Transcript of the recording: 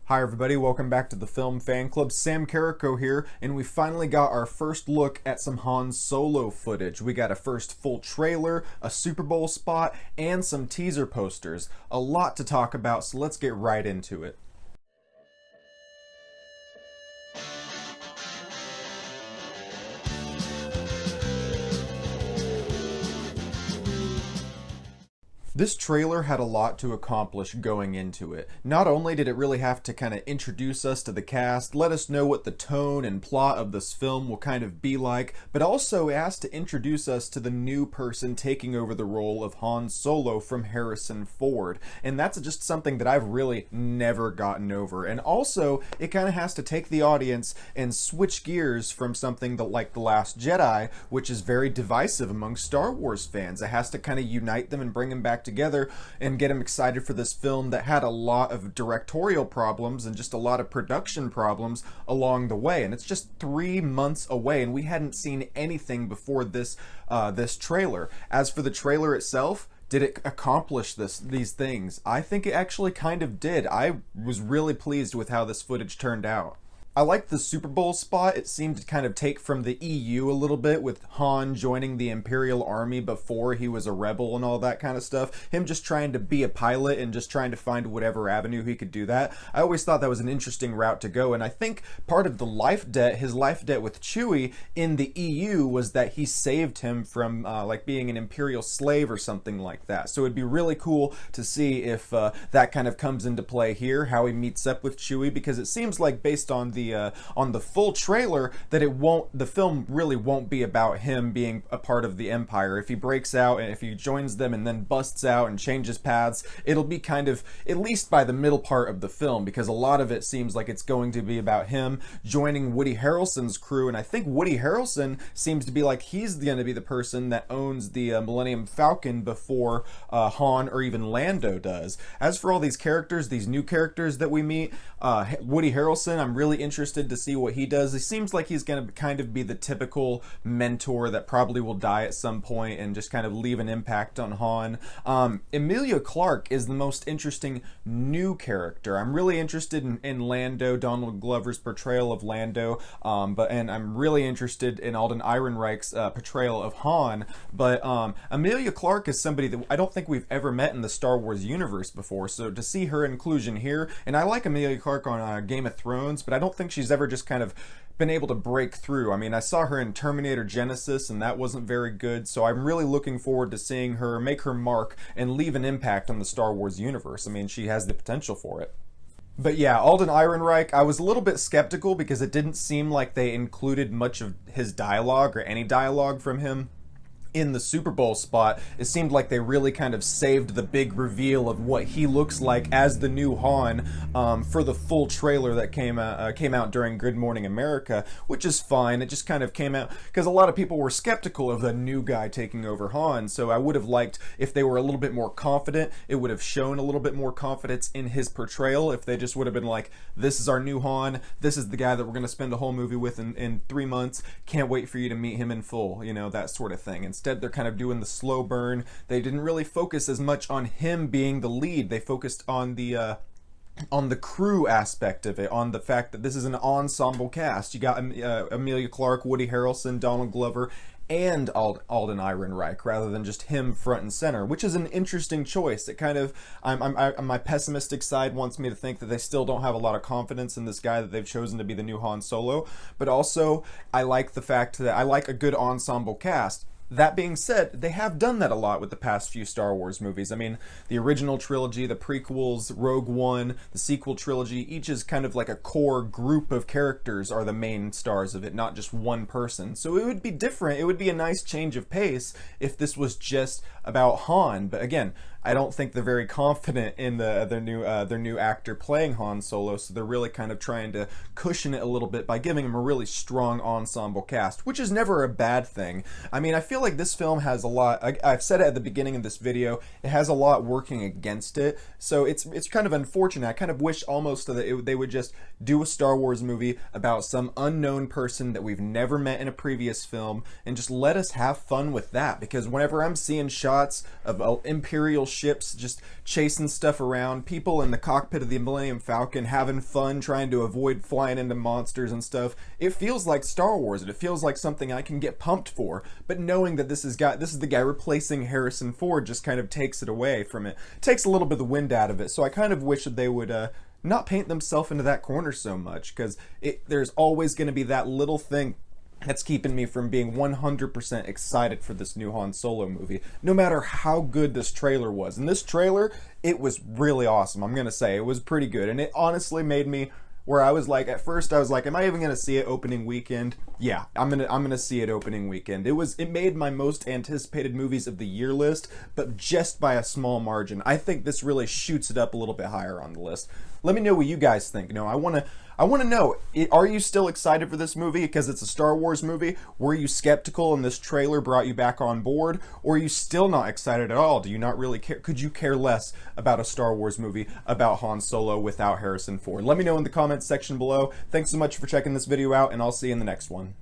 Hi everybody, welcome back to the Film Fan Club. Sam Carrico here, and we finally got our first look at some Han Solo footage. We got a first full trailer, a Super Bowl spot, and some teaser posters. A lot to talk about, so let's get right into it. This trailer had a lot to accomplish going into it. Not only did it really have to kind of introduce us to the cast, let us know what the tone and plot of this film will kind of be like, but also it has to introduce us to the new person taking over the role of Han Solo from Harrison Ford. And that's just something that I've really never gotten over. And also, it kind of has to take the audience and switch gears from something that, like The Last Jedi, which is very divisive among Star Wars fans. It has to kind of unite them and bring them back together and get him excited for this film that had a lot of directorial problems and just a lot of production problems along the way. And it's just 3 months away, and we hadn't seen anything before this trailer. As for the trailer itself, did it accomplish these things? I think it actually kind of did. I was really pleased with how this footage turned out. I liked the Super Bowl spot. It seemed to kind of take from the EU a little bit, with Han joining the Imperial Army before he was a rebel and all that kind of stuff. Him just trying to be a pilot and just trying to find whatever avenue he could do that. I always thought that was an interesting route to go, and I think part of the his life debt with Chewie in the EU was that he saved him from like being an Imperial slave or something like that. So it'd be really cool to see if that kind of comes into play here, how he meets up with Chewie, because it seems like based on the full trailer that the film really won't be about him being a part of the Empire. If he breaks out and if he joins them and then busts out and changes paths, it'll be kind of, at least by the middle part of the film, because a lot of it seems like it's going to be about him joining Woody Harrelson's crew. And I think Woody Harrelson seems to be like he's going to be the person that owns the Millennium Falcon before Han or even Lando does. As for all these characters, these new characters that we meet, Woody Harrelson, I'm really interested to see what he does. He seems like he's going to kind of be the typical mentor that probably will die at some point and just kind of leave an impact on Han. Emilia Clarke is the most interesting new character. I'm really interested in Lando, Donald Glover's portrayal of Lando, and I'm really interested in Alden Ehrenreich's portrayal of Han. But Emilia Clarke is somebody that I don't think we've ever met in the Star Wars universe before, so to see her inclusion here, and I like Emilia Clarke on Game of Thrones, but I don't think she's ever just kind of been able to break through. I mean, I saw her in Terminator Genesis, and that wasn't very good, so I'm really looking forward to seeing her make her mark and leave an impact on the Star Wars universe. I mean, she has the potential for it. But yeah, Alden Ehrenreich, I was a little bit skeptical because it didn't seem like they included much of his dialogue or any dialogue from him in the Super Bowl spot. It seemed like they really kind of saved the big reveal of what he looks like as the new Han for the full trailer that came out during Good Morning America, which is fine. It just kind of came out because a lot of people were skeptical of the new guy taking over Han, so I would have liked if they were a little bit more confident. It would have shown a little bit more confidence in his portrayal if they just would have been like, this is our new Han, this is the guy that we're going to spend a whole movie with in 3 months, can't wait for you to meet him in full, you know, that sort of thing. Instead, they're kind of doing the slow burn. They didn't really focus as much on him being the lead. They focused on the crew aspect of it, on the fact that this is an ensemble cast. You got Emilia Clarke, Woody Harrelson, Donald Glover, and Alden Ehrenreich, rather than just him front and center, which is an interesting choice. It kind of, my pessimistic side wants me to think that they still don't have a lot of confidence in this guy that they've chosen to be the new Han Solo, but also I like the fact that I like a good ensemble cast. That being said, they have done that a lot with the past few Star Wars movies. I mean, the original trilogy, the prequels, Rogue One, the sequel trilogy, each is kind of like a core group of characters are the main stars of it, not just one person. So it would be different. It would be a nice change of pace if this was just about Han. But again, I don't think they're very confident in their new actor playing Han Solo, so they're really kind of trying to cushion it a little bit by giving him a really strong ensemble cast, which is never a bad thing. I mean, I feel like this film has a lot, I've said it at the beginning of this video, it has a lot working against it, so it's kind of unfortunate. I kind of wish almost that they would just do a Star Wars movie about some unknown person that we've never met in a previous film, and just let us have fun with that, because whenever I'm seeing shots of Imperial ships just chasing stuff around, people in the cockpit of the Millennium Falcon having fun trying to avoid flying into monsters and stuff. It feels like Star Wars, and it feels like something I can get pumped for, but knowing that this is the guy replacing Harrison Ford just kind of takes it away from it. Takes a little bit of the wind out of it, so I kind of wish that they would not paint themselves into that corner so much, because there's always going to be that little thing that's keeping me from being 100% excited for this new Han Solo movie, no matter how good this trailer was. And this trailer, it was really awesome, I'm going to say. It was pretty good, and it honestly made me where I was like, at first I was like, am I even going to see it opening weekend? Yeah, I'm gonna see it opening weekend. It made my most anticipated movies of the year list, but just by a small margin. I think this really shoots it up a little bit higher on the list. Let me know what you guys think. No, I want to know, are you still excited for this movie because it's a Star Wars movie? Were you skeptical and this trailer brought you back on board? Or are you still not excited at all? Do you not really care? Could you care less about a Star Wars movie about Han Solo without Harrison Ford? Let me know in the comments section below. Thanks so much for checking this video out, and I'll see you in the next one.